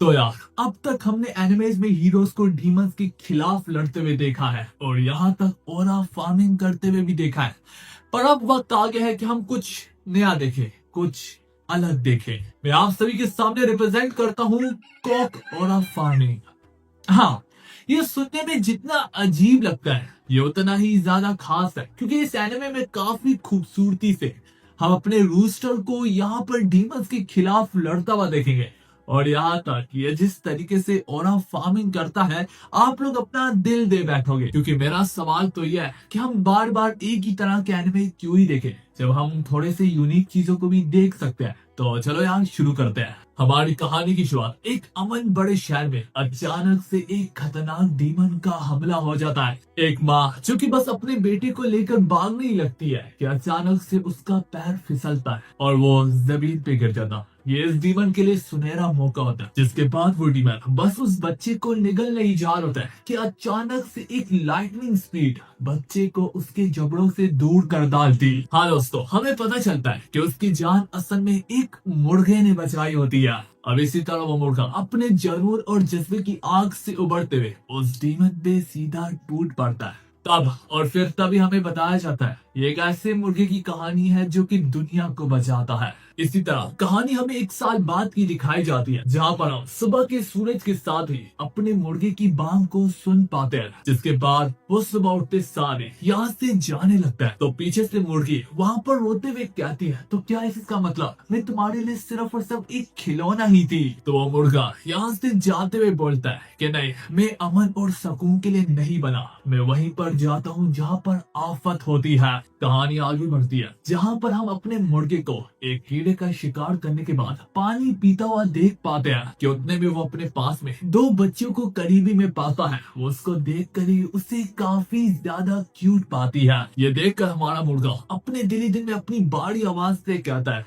तो यार, अब तक हमने एनिमेज में हीरोज को डीमंस के खिलाफ लड़ते हुए देखा है और यहाँ तक ओरा फार्मिंग करते हुए भी देखा है। पर अब वक्त आ गया है कि हम कुछ नया देखें, कुछ अलग देखें। मैं आप सभी के सामने रिप्रेजेंट करता हूँ कॉक ओरा फार्मिंग। हाँ, ये सुनने में जितना अजीब लगता है ये उतना ही ज्यादा खास है, क्योंकि इस एनिमे में काफी खूबसूरती से हम अपने रूस्टर को यहाँ पर डीमंस के खिलाफ लड़ता हुआ देखेंगे। और यहाँ तक ये जिस तरीके से ओरा फार्मिंग करता है, आप लोग अपना दिल दे बैठोगे। क्योंकि मेरा सवाल तो यह है कि हम बार बार एक ही तरह के एनिमे क्यों ही देखें, जब हम थोड़े से यूनिक चीजों को भी देख सकते हैं। तो चलो यार शुरू करते हैं हमारी कहानी की शुरुआत। एक अमन बड़े शहर में अचानक से एक खतरनाक डीमन का हमला हो जाता है। एक माँ जो कि बस अपने बेटे को लेकर भागने ही लगती है कि अचानक से उसका पैर फिसलता है और वो जमीन पे गिर जाता। ये इस डीमन के लिए सुनहरा मौका होता है, जिसके बाद वो डीमन बस उस बच्चे को निगलने ही जा रहा होता है कि अचानक से एक लाइटनिंग स्पीड बच्चे को उसके जबड़ों से दूर कर डालती। हाँ दोस्तों, हमें पता चलता है कि उसकी जान असल में एक मुर्गे ने बचाई होती है। अब इसी तरह वो मुर्गा अपने जुनून और जज्बे की आग से उबरते हुए उस डीमन पे सीधा टूट पड़ता है। तब और फिर तभी हमें बताया जाता है ये एक ऐसे मुर्गे की कहानी है जो कि दुनिया को बचाता है। इसी तरह कहानी हमें एक साल बाद की दिखाई जाती है, जहाँ पर हम सुबह के सूरज के साथ ही अपने मुर्गे की बांग को सुन पाते हैं। जिसके बाद वो सुबह उठते सारे यहाँ से जाने लगता है। तो पीछे से मुर्गी वहाँ पर रोते हुए कहती है, तो क्या इसका मतलब मैं तुम्हारे लिए सिर्फ और सिर्फ एक खिलौना ही थी। तो वो मुर्गा यहाँ से जाते हुए बोलता है कि नहीं, मैं अमन और सुकून के लिए नहीं बना, मैं वहीं पर जाता हूँ जहाँ पर आफत होती है। कहानी आगे बढ़ती है, जहाँ पर हम अपने मुर्गे को एक कीड़े का शिकार करने के बाद पानी पीता हुआ देख पाते हैं कि उतने में वो अपने पास में दो बच्चों को करीबी में पाता है। वो उसको देख कर ही उसे काफी ज्यादा क्यूट पाती है। ये देखकर हमारा मुर्गा अपने दिली दिल में अपनी बाड़ी आवाज से कहता है,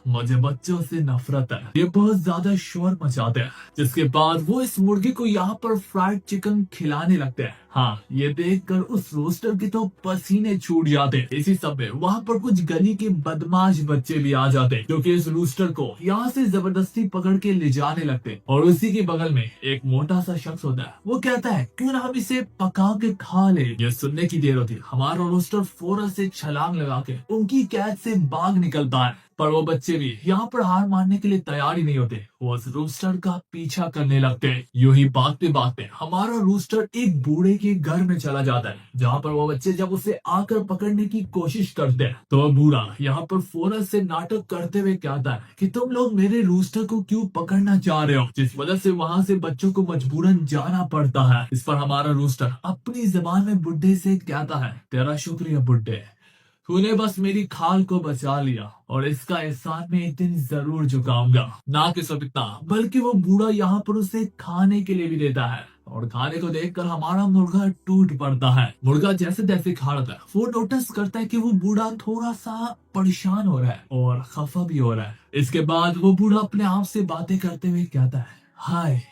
मुझे बच्चों से नफरत है, ये बहुत ज्यादा शोर मचाते हैं। जिसके बाद वो इस मुर्गे को यहाँ पर फ्राइड चिकन खिलाने लगते हैं। हाँ, ये देखकर उस रोस्टर के तो पसीने छूट जाते। इसी समय वहाँ पर कुछ गली के बदमाश बच्चे भी आ जाते, क्योंकि इस रूस्टर को यहाँ से जबरदस्ती पकड़ के ले जाने लगते। और उसी के बगल में एक मोटा सा शख्स होता है। वो कहता है, क्यों ना हम इसे पका के खा ले। ये सुनने की देर होती, हमारा रूस्टर फौरन से छलांग लगा के उनकी कैद से भाग निकलता है। पर वो बच्चे भी यहाँ पर हार मानने के लिए तैयार ही नहीं होते। वो उस रूस्टर का पीछा करने लगते हैं। यूं ही भागते भागते हमारा रूस्टर एक बूढ़े के घर में चला जाता है, जहाँ पर वो बच्चे जब उसे आकर पकड़ने की कोशिश करते हैं तो वो बूढ़ा यहाँ पर फौरन से नाटक करते हुए कहता है कि तुम लोग मेरे रूस्टर को क्यों पकड़ना चाह रहे हो, जिस वजह से वहाँ से बच्चों को मजबूरन जाना पड़ता है। इस पर हमारा रूस्टर अपनी जबान में बुड्ढे से कहता है, तेरा शुक्रिया बुड्ढे, तूने बस मेरी खाल को बचा लिया और इसका एहसान मैं एक दिन जरूर चुकाऊंगा। ना कि सिर्फ इतना, बल्कि वो बूढ़ा यहाँ पर उसे खाने के लिए भी देता है। और खाने को देखकर हमारा मुर्गा टूट पड़ता है। मुर्गा जैसे जैसे खा रहा था, वो नोटिस करता है कि वो बूढ़ा थोड़ा सा परेशान हो रहा है और खफा भी हो रहा है। इसके बाद वो बूढ़ा अपने आप से बातें करते हुए कहता है, हाय,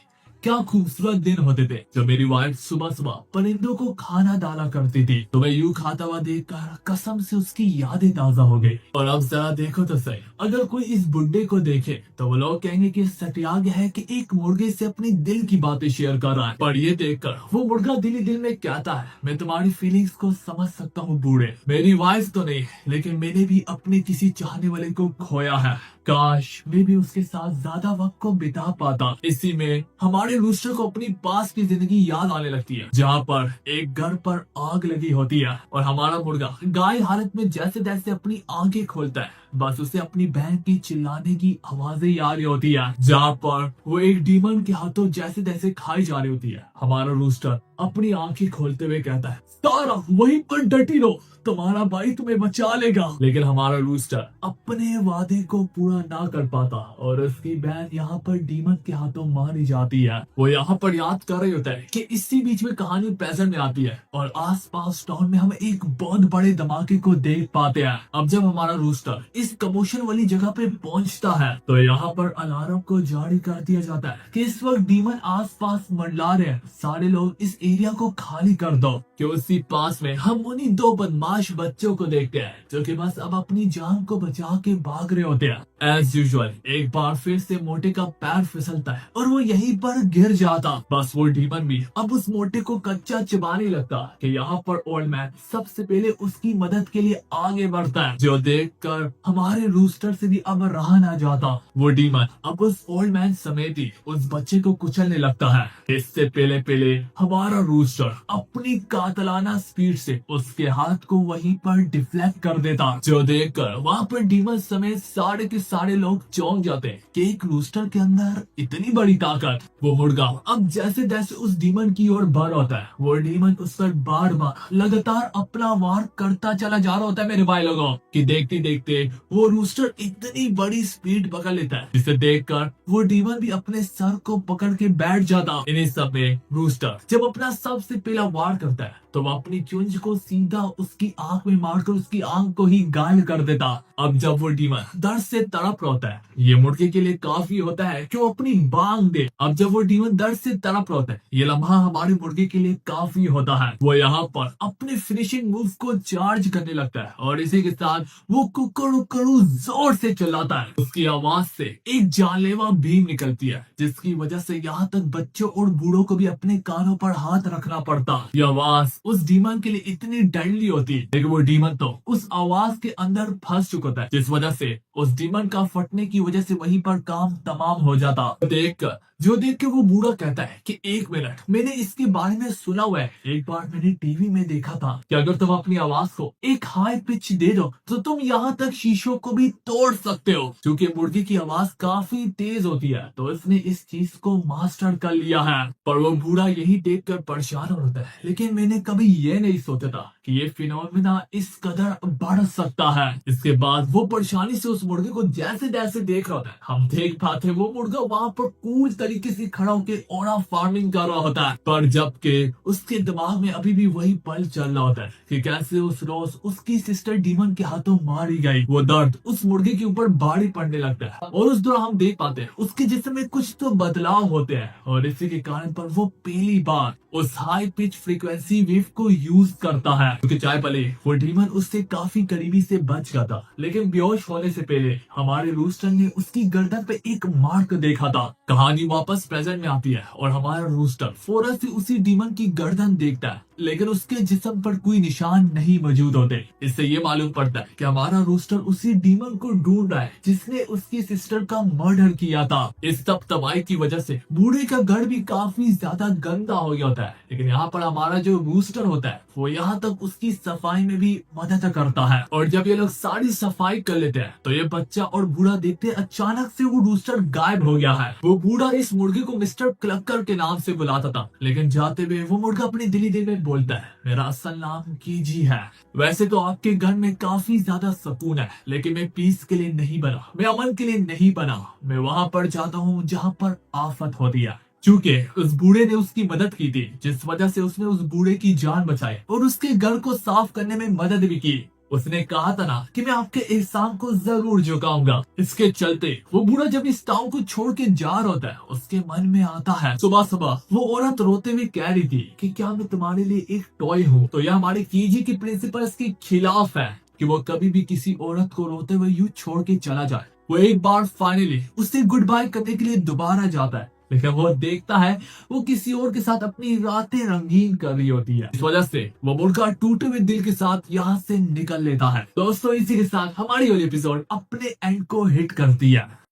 क्या खूबसूरत दिन होते थे जब मेरी वाइफ सुबह सुबह परिंदों को खाना डाला करती थी। तो मैं यूं खाता हुआ देखकर कसम से उसकी यादें ताजा हो गई। और अब जरा देखो तो सही, अगर कोई इस बुड्ढे को देखे तो वो लोग कहेंगे कि सत्याग्रह है कि एक मुर्गे से अपनी दिल की बातें शेयर कर रहा है। पर ये देखकर वो मुर्गा दिली दिल में कहता है, मैं तुम्हारी फीलिंग्स को समझ सकता हूँ बूढ़े, मेरी वाइफ तो नहीं, लेकिन मैंने भी अपने किसी चाहने वाले को खोया है। काश मैं भी उसके साथ ज्यादा वक्त को बिता पाता। इसी में हमारे रूस्टर को अपनी पास की जिंदगी याद आने लगती है, जहाँ पर एक घर पर आग लगी होती है और हमारा मुर्गा घायल हालत में जैसे जैसे अपनी आंखें खोलता है, बस उसे अपनी बहन की चिल्लाने की आवाजें आ रही होती है, जहाँ पर वो एक डीमन के हाथों जैसे जैसे खाई जा रही होती है। हमारा रूस्टर अपनी आंखें खोलते हुए कहता है, तारा वहीं पर डटी रहो, तुम्हारा भाई तुम्हें बचा लेगा। लेकिन हमारा रूस्टर अपने वादे को पूरा ना कर पाता और उसकी बहन यहाँ पर डीमन के हाथों मारी जाती है। वो यहाँ पर याद कर रही होता है कि इसी बीच में कहानी प्रेजेंट में आती है और आसपास टाउन में हम एक बहुत बड़े धमाके को देख पाते हैं। अब जब हमारा रूस्टर इस कमोशन वाली जगह पे पहुंचता है तो यहाँ पर अलार्म को जारी कर दिया जाता है कि इस वक्त डीमन आसपास मंडला रहे हैं, सारे लोग इस एरिया को खाली कर दो। कि उसी पास में हम उन्हीं दो बदमाश बच्चों को देखते हैं जो कि बस अब अपनी जान को बचा के भाग रहे होते हैं। एज यूजुअल एक बार फिर से मोटे का पैर फिसलता है और वो यहीं पर गिर जाता। बस वो डीमन भी अब उस मोटे को कच्चा चबाने लगता कि यहाँ पर ओल्ड मैन सबसे पहले उसकी मदद के लिए आगे बढ़ता है, जो देखकर हमारे रूस्टर से भी अब रहा ना जाता। वो डीमन अब उस ओल्ड मैन समेत ही उस बच्चे को कुचलने लगता है। इससे पहले हमारा रूस्टर अपनी कातलाना स्पीड से उसके हाथ को वहीं पर डिफ्लेक्ट कर देता, जो देखकर वहाँ पर डीमन समेत सारे के सारे लोग चौंक जाते हैं कि एक रूस्टर के अंदर इतनी बड़ी ताकत। वो मुर्गा अब जैसे जैसे उस डीमन की ओर बढ़ होता है, वो डीमन उस पर बार बार लगातार अपना वार करता चला जा रहा होता है मेरे भाई लोगों, कि देखते देखते वो रूस्टर इतनी बड़ी स्पीड पकड़ लेता है जिसे देखकर वो डीमन भी अपने सर को पकड़ के बैठ जाता। इन्हीं सब में रूस्टर जब अपना सबसे पहला वार करता है तो वो अपनी चुंज को सीधा उसकी आंख में मारकर उसकी आंख को ही घायल कर देता। अब जब वो डीमन दर्द से तड़प रहा होता है, ये मुर्गे के लिए काफी होता है कि वो अपनी बांग दे। अब जब वो डीमन दर्द से तड़प रहा होता है, ये लम्हा हमारे मुर्गे के लिए काफी होता है। वो यहाँ पर अपने फिनिशिंग मूव को चार्ज करने लगता है और इसी के साथ वो कुकड़ू कड़ू जोर से चिल्लाता है। उसकी आवाज से एक जानलेवा भीम निकलती है जिसकी वजह से यहाँ तक बच्चों और बूढ़ों को भी अपने कानों पर हाथ रखना पड़ता। ये आवाज उस डीमन के लिए इतनी डरली होती है, लेकिन वो डीमन तो उस आवाज के अंदर फंस चुका था, जिस वजह से उस डीमन का फटने की वजह से वहीं पर काम तमाम हो जाता। देख के वो बूढ़ा कहता है कि 1 मिनट, मैंने इसके बारे में सुना हुआ है, एक बार मैंने टीवी में देखा था कि अगर तुम अपनी आवाज को एक हाई पिच दे दो तो तुम यहाँ तक शीशों को भी तोड़ सकते हो। क्योंकि मुर्गी की आवाज काफी तेज होती है तो उसने इस चीज को मास्टर कर लिया है। पर वो बूढ़ा यही देख कर परेशान होता है, लेकिन मैंने कभी ये नहीं सोचा था कि ये फिनोमिना इस कदर बढ़ सकता है। इसके बाद वो परेशानी से उस मुर्गे को जैसे जैसे देख रहा होता है, हम देख पाते वो मुर्गा वहाँ पर कूल तरीके से खड़ा होकर ओरा फार्मिंग कर रहा होता है। पर जबकि उसके दिमाग में अभी भी वही पल चल रहा होता है कि कैसे उस रोज उसकी सिस्टर डीमन के हाथों मारी गई। वो दर्द उस मुर्गे के ऊपर भारी पड़ने लगता है और उस दौरान हम देख पाते हैं उसके जिस्म में कुछ तो बदलाव होते हैं और इसी के कारण पर वो पहली बार उस हाई पिच फ्रीक्वेंसी वेव को यूज करता है। क्योंकि चाहे भले वो डीमन उससे काफी करीबी से बच गया था, लेकिन बेहोश होने से पहले हमारे रूस्टर ने उसकी गर्दन पे एक मार्क देखा था। कहानी वापस प्रेजेंट में आती है और हमारा रूस्टर फौरन से उसी डीमन की गर्दन देखता है, लेकिन उसके जिस्म पर कोई निशान नहीं मौजूद होते। इससे ये मालूम पड़ता है कि हमारा रूस्टर उसी डीमन को ढूंढ रहा है जिसने उसकी सिस्टर का मर्डर किया था। इस तबाही की वजह से बूढ़े का घर भी काफी ज्यादा गंदा हो गया होता है, लेकिन यहाँ पर हमारा जो रूस्टर होता है वो यहाँ तक उसकी सफाई में भी मदद करता है। और जब ये लोग सारी सफाई कर लेते हैं तो ये बच्चा और बूढ़ा देखते हैं अचानक से वो रूस्टर गायब हो गया है। वो बूढ़ा इस मुर्गे को मिस्टर क्लकर के नाम से बुलाता था, लेकिन जाते हुए वो मुर्गा अपने दिली दिल में बोलता है, मेरा असल नाम कीजी है। वैसे तो आपके घर में काफी ज्यादा सुकून है, लेकिन मैं पीस के लिए नहीं बना, मैं अमन के लिए नहीं बना। मैं वहाँ पर जाता हूँ जहाँ पर आफत होती है। चूंकि उस बूढ़े ने उसकी मदद की थी, जिस वजह से उसने उस बूढ़े की जान बचाई और उसके घर को साफ करने में मदद भी की। उसने कहा था ना कि मैं आपके एहसान को जरूर झुकाऊंगा। इसके चलते वो बूढ़ा जब इस टाउन को छोड़ के जा रहा होता है, उसके मन में आता है सुबह सुबह वो औरत रोते हुए कह रही थी कि क्या मैं तुम्हारे लिए एक टॉय हूँ। तो यह हमारे कीजी की प्रिंसिपल इसके खिलाफ है कि वो कभी भी किसी औरत को रोते हुए यूं छोड़ के चला जाए। वो एक बार फाइनली उससे गुड बाय करने के लिए दोबारा जाता है, लेकिन वो देखता है वो किसी और के साथ अपनी रातें रंगीन कर रही होती है। इस वजह से वो मुर्गा टूटे हुए दिल के साथ यहाँ से निकल लेता है। दोस्तों इसी के साथ हमारी वाली एपिसोड अपने एंड को हिट करती है।